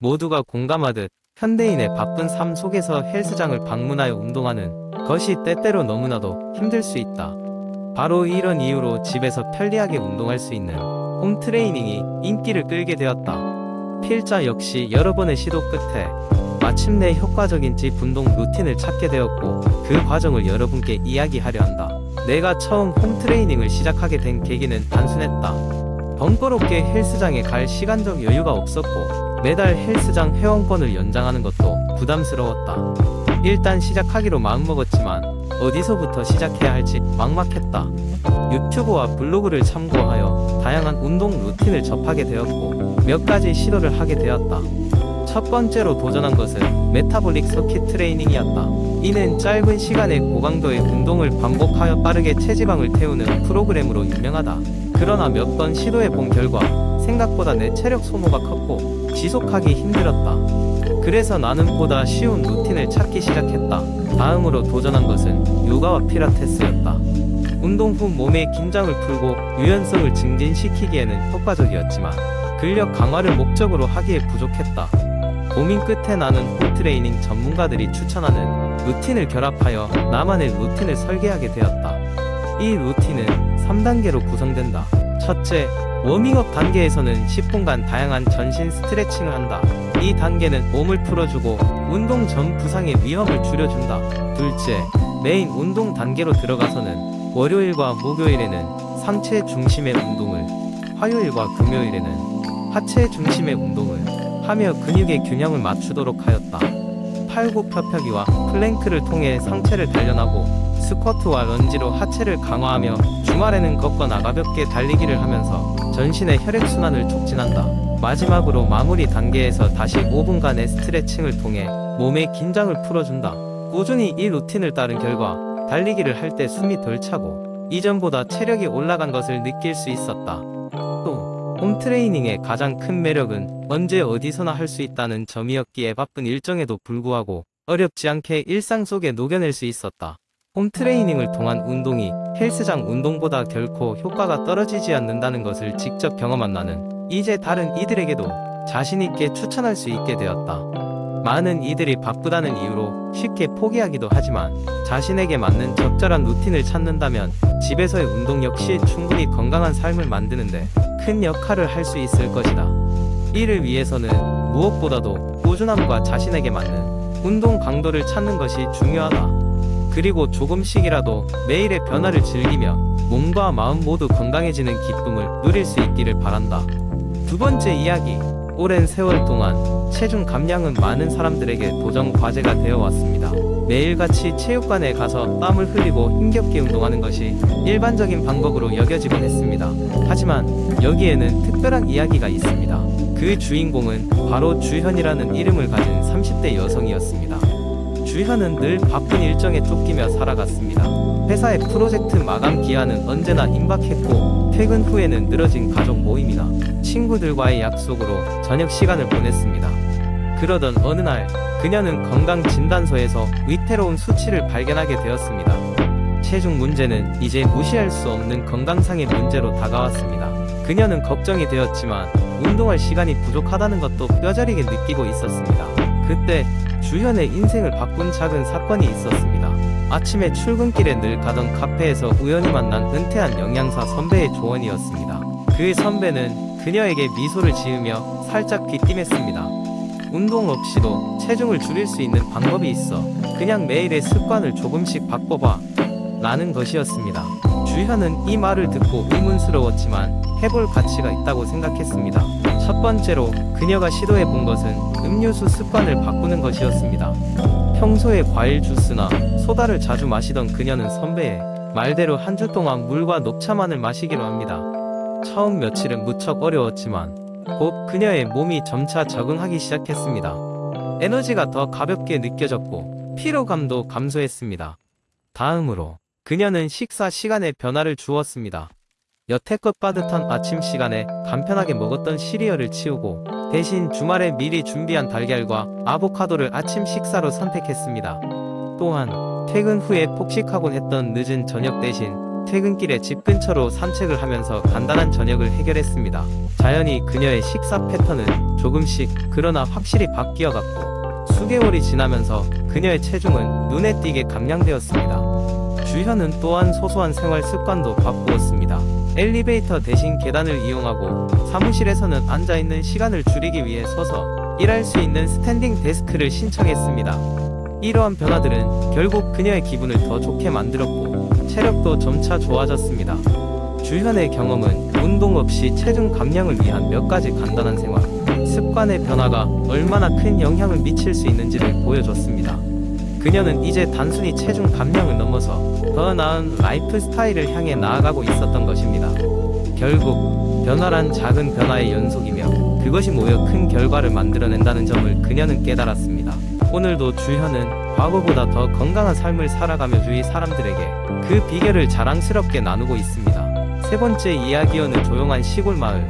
모두가 공감하듯 현대인의 바쁜 삶 속에서 헬스장을 방문하여 운동하는 것이 때때로 너무나도 힘들 수 있다. 바로 이런 이유로 집에서 편리하게 운동할 수 있는 홈트레이닝이 인기를 끌게 되었다. 필자 역시 여러 번의 시도 끝에 마침내 효과적인 집 운동 루틴을 찾게 되었고, 그 과정을 여러분께 이야기하려 한다. 내가 처음 홈트레이닝을 시작하게 된 계기는 단순했다. 번거롭게 헬스장에 갈 시간적 여유가 없었고, 매달 헬스장 회원권을 연장하는 것도 부담스러웠다. 일단 시작하기로 마음먹었지만 어디서부터 시작해야 할지 막막했다. 유튜브와 블로그를 참고하여 다양한 운동 루틴을 접하게 되었고, 몇 가지 시도를 하게 되었다. 첫 번째로 도전한 것은 메타볼릭 서킷 트레이닝이었다. 이는 짧은 시간에 고강도의 운동을 반복하여 빠르게 체지방을 태우는 프로그램으로 유명하다. 그러나 몇 번 시도해 본 결과 생각보다 내 체력 소모가 컸고 지속하기 힘들었다. 그래서 나는 보다 쉬운 루틴을 찾기 시작했다. 다음으로 도전한 것은 요가와 필라테스였다. 운동 후 몸의 긴장을 풀고 유연성을 증진시키기에는 효과적이었지만 근력 강화를 목적으로 하기에 부족했다. 고민 끝에 나는 홈트레이닝 전문가들이 추천하는 루틴을 결합하여 나만의 루틴을 설계하게 되었다. 이 루틴은 3단계로 구성된다. 첫째, 워밍업 단계에서는 10분간 다양한 전신 스트레칭을 한다. 이 단계는 몸을 풀어주고 운동 전 부상의 위험을 줄여준다. 둘째, 메인 운동 단계로 들어가서는 월요일과 목요일에는 상체 중심의 운동을, 화요일과 금요일에는 하체 중심의 운동을 하며 근육의 균형을 맞추도록 하였다. 팔굽혀펴기와 플랭크를 통해 상체를 단련하고, 스쿼트와 런지로 하체를 강화하며 주말에는 걷거나 가볍게 달리기를 하면서 전신의 혈액순환을 촉진한다. 마지막으로 마무리 단계에서 다시 5분간의 스트레칭을 통해 몸의 긴장을 풀어준다. 꾸준히 이 루틴을 따른 결과 달리기를 할 때 숨이 덜 차고 이전보다 체력이 올라간 것을 느낄 수 있었다. 또 홈트레이닝의 가장 큰 매력은 언제 어디서나 할 수 있다는 점이었기에 바쁜 일정에도 불구하고 어렵지 않게 일상 속에 녹여낼 수 있었다. 홈트레이닝을 통한 운동이 헬스장 운동보다 결코 효과가 떨어지지 않는다는 것을 직접 경험한 나는 이제 다른 이들에게도 자신있게 추천할 수 있게 되었다. 많은 이들이 바쁘다는 이유로 쉽게 포기하기도 하지만 자신에게 맞는 적절한 루틴을 찾는다면 집에서의 운동 역시 충분히 건강한 삶을 만드는데 큰 역할을 할 수 있을 것이다. 이를 위해서는 무엇보다도 꾸준함과 자신에게 맞는 운동 강도를 찾는 것이 중요하다. 그리고 조금씩이라도 매일의 변화를 즐기며 몸과 마음 모두 건강해지는 기쁨을 누릴 수 있기를 바란다. 두 번째 이야기. 오랜 세월 동안 체중 감량은 많은 사람들에게 도전 과제가 되어 왔습니다. 매일같이 체육관에 가서 땀을 흘리고 힘겹게 운동하는 것이 일반적인 방법으로 여겨지곤 했습니다. 하지만 여기에는 특별한 이야기가 있습니다. 그 주인공은 바로 주현이라는 이름을 가진 30대 여성이었습니다. 주현은 늘 바쁜 일정에 쫓기며 살아갔습니다. 회사의 프로젝트 마감 기한은 언제나 임박했고 퇴근 후에는 늘어진 가족 모임이나 친구들과의 약속으로 저녁 시간을 보냈습니다. 그러던 어느 날 그녀는 건강진단소에서 위태로운 수치를 발견하게 되었습니다. 체중 문제는 이제 무시할 수 없는 건강상의 문제로 다가왔습니다. 그녀는 걱정이 되었지만 운동할 시간이 부족하다는 것도 뼈저리게 느끼고 있었습니다. 그때 주현의 인생을 바꾼 작은 사건이 있었습니다. 아침에 출근길에 늘 가던 카페에서 우연히 만난 은퇴한 영양사 선배의 조언이었습니다. 그 선배는 그녀에게 미소를 지으며 살짝 귀띔했습니다. 운동 없이도 체중을 줄일 수 있는 방법이 있어. 그냥 매일의 습관을 조금씩 바꿔봐 라는 것이었습니다. 주현은 이 말을 듣고 의문스러웠지만 해볼 가치가 있다고 생각했습니다. 첫 번째로 그녀가 시도해 본 것은 음료수 습관을 바꾸는 것이었습니다. 평소에 과일 주스나 소다를 자주 마시던 그녀는 선배의 말대로 한 주 동안 물과 녹차만을 마시기로 합니다. 처음 며칠은 무척 어려웠지만 곧 그녀의 몸이 점차 적응하기 시작했습니다. 에너지가 더 가볍게 느껴졌고 피로감도 감소했습니다. 다음으로 그녀는 식사 시간에 변화를 주었습니다. 여태껏 빠듯한 아침 시간에 간편하게 먹었던 시리얼을 치우고 대신 주말에 미리 준비한 달걀과 아보카도를 아침 식사로 선택했습니다. 또한 퇴근 후에 폭식하곤 했던 늦은 저녁 대신 퇴근길에 집 근처로 산책을 하면서 간단한 저녁을 해결했습니다. 자연히 그녀의 식사 패턴은 조금씩 그러나 확실히 바뀌어갔고 수개월이 지나면서 그녀의 체중은 눈에 띄게 감량되었습니다. 주현은 또한 소소한 생활 습관도 바꾸었습니다. 엘리베이터 대신 계단을 이용하고 사무실에서는 앉아있는 시간을 줄이기 위해 서서 일할 수 있는 스탠딩 데스크를 신청했습니다. 이러한 변화들은 결국 그녀의 기분을 더 좋게 만들었고 체력도 점차 좋아졌습니다. 주현의 경험은 운동 없이 체중 감량을 위한 몇 가지 간단한 생활 습관의 변화가 얼마나 큰 영향을 미칠 수 있는지를 보여줬습니다. 그녀는 이제 단순히 체중 감량을 넘어서 더 나은 라이프 스타일을 향해 나아가고 있었던 것입니다. 결국 변화란 작은 변화의 연속이며 그것이 모여 큰 결과를 만들어낸다는 점을 그녀는 깨달았습니다. 오늘도 주현은 과거보다 더 건강한 삶을 살아가며 주위 사람들에게 그 비결을 자랑스럽게 나누고 있습니다. 세 번째 이야기어는 조용한 시골 마을.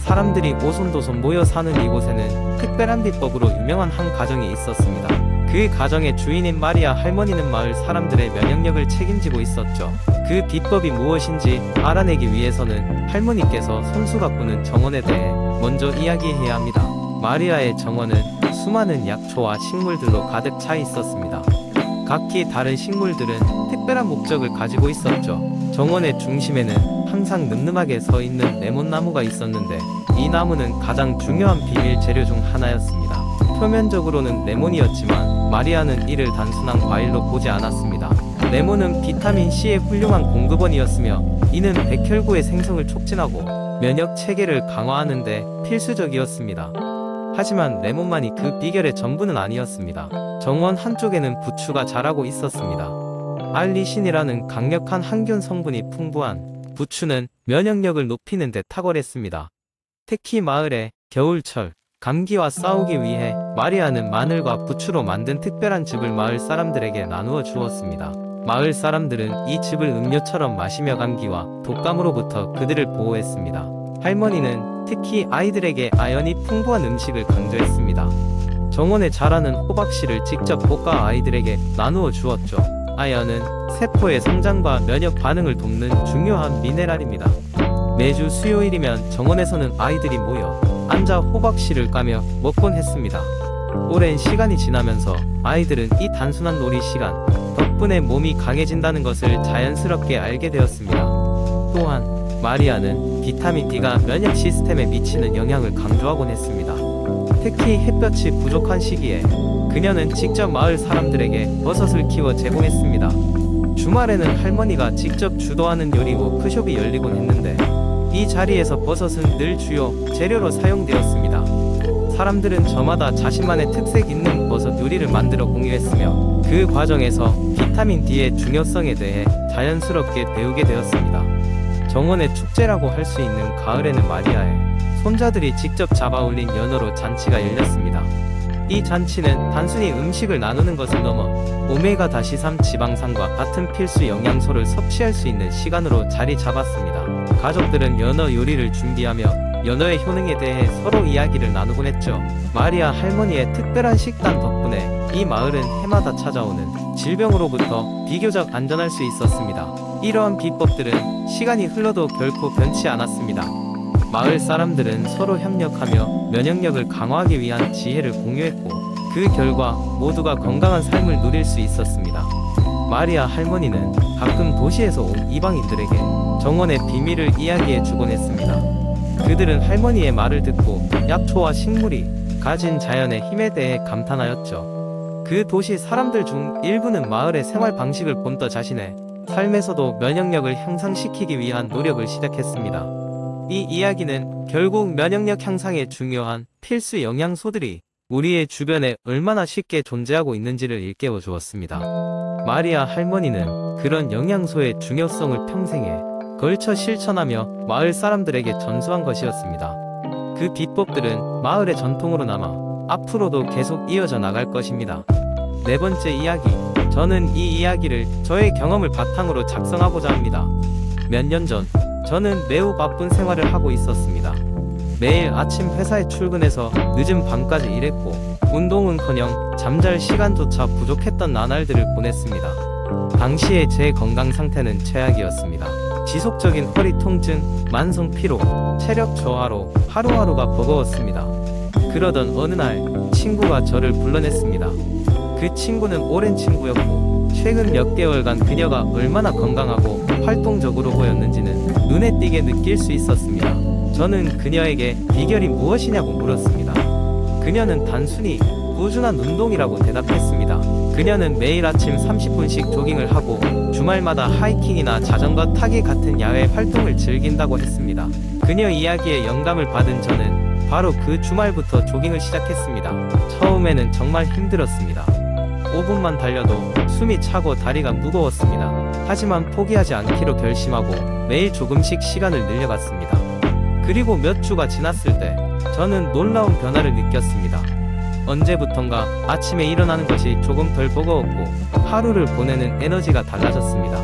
사람들이 오손도손 모여 사는 이곳에는 특별한 비법으로 유명한 한 가정이 있었습니다. 그 가정의 주인인 마리아 할머니는 마을 사람들의 면역력을 책임지고 있었죠. 그 비법이 무엇인지 알아내기 위해서는 할머니께서 손수 가꾸는 정원에 대해 먼저 이야기해야 합니다. 마리아의 정원은 수많은 약초와 식물들로 가득 차 있었습니다. 각기 다른 식물들은 특별한 목적을 가지고 있었죠. 정원의 중심에는 항상 늠름하게 서 있는 레몬나무가 있었는데 이 나무는 가장 중요한 비밀 재료 중 하나였습니다. 표면적으로는 레몬이었지만 마리아는 이를 단순한 과일로 보지 않았습니다. 레몬은 비타민C의 훌륭한 공급원이었으며 이는 백혈구의 생성을 촉진하고 면역 체계를 강화하는 데 필수적이었습니다. 하지만 레몬만이 그 비결의 전부는 아니었습니다. 정원 한쪽에는 부추가 자라고 있었습니다. 알리신이라는 강력한 항균 성분이 풍부한 부추는 면역력을 높이는 데 탁월했습니다. 특히 마을의 겨울철 감기와 싸우기 위해 마리아는 마늘과 부추로 만든 특별한 즙을 마을 사람들에게 나누어 주었습니다. 마을 사람들은 이 즙을 음료처럼 마시며 감기와 독감으로부터 그들을 보호했습니다. 할머니는 특히 아이들에게 아연이 풍부한 음식을 강조했습니다. 정원에 자라는 호박씨를 직접 볶아 아이들에게 나누어 주었죠. 아연은 세포의 성장과 면역 반응을 돕는 중요한 미네랄입니다. 매주 수요일이면 정원에서는 아이들이 모여 앉아 호박씨를 까며 먹곤 했습니다. 오랜 시간이 지나면서 아이들은 이 단순한 놀이 시간 덕분에 몸이 강해진다는 것을 자연스럽게 알게 되었습니다. 또한 마리아는 비타민 D가 면역 시스템에 미치는 영향을 강조하곤 했습니다. 특히 햇볕이 부족한 시기에 그녀는 직접 마을 사람들에게 버섯을 키워 제공했습니다. 주말에는 할머니가 직접 주도하는 요리 워크숍이 열리곤 했는데 이 자리에서 버섯은 늘 주요 재료로 사용되었습니다. 사람들은 저마다 자신만의 특색 있는 버섯 요리를 만들어 공유했으며 그 과정에서 비타민 D의 중요성에 대해 자연스럽게 배우게 되었습니다. 정원의 축제라고 할 수 있는 가을에는 마리아의 손자들이 직접 잡아 올린 연어로 잔치가 열렸습니다. 이 잔치는 단순히 음식을 나누는 것을 넘어 오메가-3 지방산과 같은 필수 영양소를 섭취할 수 있는 시간으로 자리 잡았습니다. 가족들은 연어 요리를 준비하며 연어의 효능에 대해 서로 이야기를 나누곤 했죠. 마리아 할머니의 특별한 식단 덕분에 이 마을은 해마다 찾아오는 질병으로부터 비교적 안전할 수 있었습니다. 이러한 비법들은 시간이 흘러도 결코 변치 않았습니다. 마을 사람들은 서로 협력하며 면역력을 강화하기 위한 지혜를 공유했고 그 결과 모두가 건강한 삶을 누릴 수 있었습니다. 마리아 할머니는 가끔 도시에서 온 이방인들에게 정원의 비밀을 이야기해 주곤 했습니다. 그들은 할머니의 말을 듣고 약초와 식물이 가진 자연의 힘에 대해 감탄하였죠. 그 도시 사람들 중 일부는 마을의 생활 방식을 본떠 자신의 삶에서도 면역력을 향상시키기 위한 노력을 시작했습니다. 이 이야기는 결국 면역력 향상에 중요한 필수 영양소들이 우리의 주변에 얼마나 쉽게 존재하고 있는지를 일깨워 주었습니다. 마리아 할머니는 그런 영양소의 중요성을 평생에 걸쳐 실천하며 마을 사람들에게 전수한 것이었습니다. 그 비법들은 마을의 전통으로 남아 앞으로도 계속 이어져 나갈 것입니다. 네 번째 이야기. 저는 이 이야기를 저의 경험을 바탕으로 작성하고자 합니다. 몇 년 전, 저는 매우 바쁜 생활을 하고 있었습니다. 매일 아침 회사에 출근해서 늦은 밤까지 일했고 운동은커녕 잠잘 시간조차 부족했던 나날들을 보냈습니다. 당시에 제 건강 상태는 최악이었습니다. 지속적인 허리 통증, 만성 피로, 체력 저하로 하루하루가 버거웠습니다. 그러던 어느 날 친구가 저를 불러냈습니다. 그 친구는 오랜 친구였고 최근 몇 개월간 그녀가 얼마나 건강하고 활동적으로 보였는지는 눈에 띄게 느낄 수 있었습니다. 저는 그녀에게 비결이 무엇이냐고 물었습니다. 그녀는 단순히 꾸준한 운동이라고 대답했습니다. 그녀는 매일 아침 30분씩 조깅을 하고 주말마다 하이킹이나 자전거 타기 같은 야외 활동을 즐긴다고 했습니다. 그녀 이야기에 영감을 받은 저는 바로 그 주말부터 조깅을 시작했습니다. 처음에는 정말 힘들었습니다. 5분만 달려도 숨이 차고 다리가 무거웠습니다. 하지만 포기하지 않기로 결심하고 매일 조금씩 시간을 늘려갔습니다. 그리고 몇 주가 지났을 때 저는 놀라운 변화를 느꼈습니다. 언제부턴가 아침에 일어나는 것이 조금 덜 버거웠고 하루를 보내는 에너지가 달라졌습니다.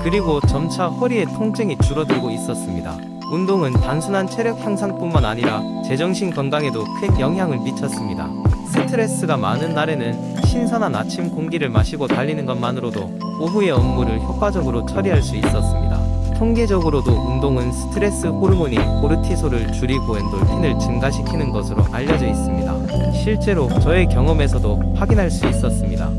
그리고 점차 허리의 통증이 줄어들고 있었습니다. 운동은 단순한 체력 향상뿐만 아니라 제정신 건강에도 큰 영향을 미쳤습니다. 스트레스가 많은 날에는 신선한 아침 공기를 마시고 달리는 것만으로도 오후의 업무를 효과적으로 처리할 수 있었습니다. 통계적으로도 운동은 스트레스 호르몬인 코르티솔을 줄이고 엔돌핀을 증가시키는 것으로 알려져 있습니다. 실제로 저의 경험에서도 확인할 수 있었습니다.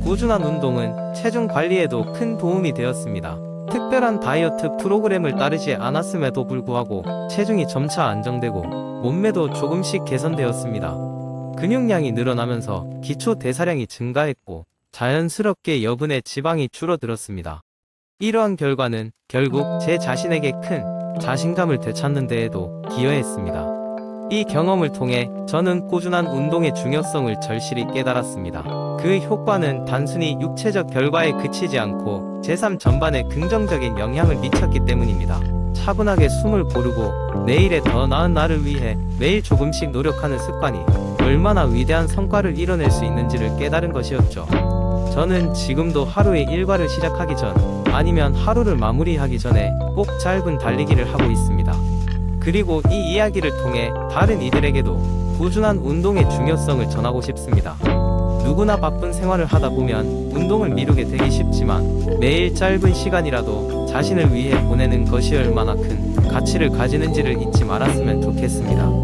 꾸준한 운동은 체중 관리에도 큰 도움이 되었습니다. 특별한 다이어트 프로그램을 따르지 않았음에도 불구하고 체중이 점차 안정되고 몸매도 조금씩 개선되었습니다. 근육량이 늘어나면서 기초 대사량이 증가했고 자연스럽게 여분의 지방이 줄어들었습니다. 이러한 결과는 결국 제 자신에게 큰 자신감을 되찾는 데에도 기여했습니다. 이 경험을 통해 저는 꾸준한 운동의 중요성을 절실히 깨달았습니다. 그 효과는 단순히 육체적 결과에 그치지 않고 제 삶 전반에 긍정적인 영향을 미쳤기 때문입니다. 차분하게 숨을 고르고 내일의 더 나은 나를 위해 매일 조금씩 노력하는 습관이 얼마나 위대한 성과를 이뤄낼 수 있는지를 깨달은 것이었죠. 저는 지금도 하루의 일과를 시작하기 전 아니면 하루를 마무리하기 전에 꼭 짧은 달리기를 하고 있습니다. 그리고 이 이야기를 통해 다른 이들에게도 꾸준한 운동의 중요성을 전하고 싶습니다. 누구나 바쁜 생활을 하다 보면 운동을 미루게 되기 쉽지만 매일 짧은 시간이라도 자신을 위해 보내는 것이 얼마나 큰 가치를 가지는지를 잊지 말았으면 좋겠습니다.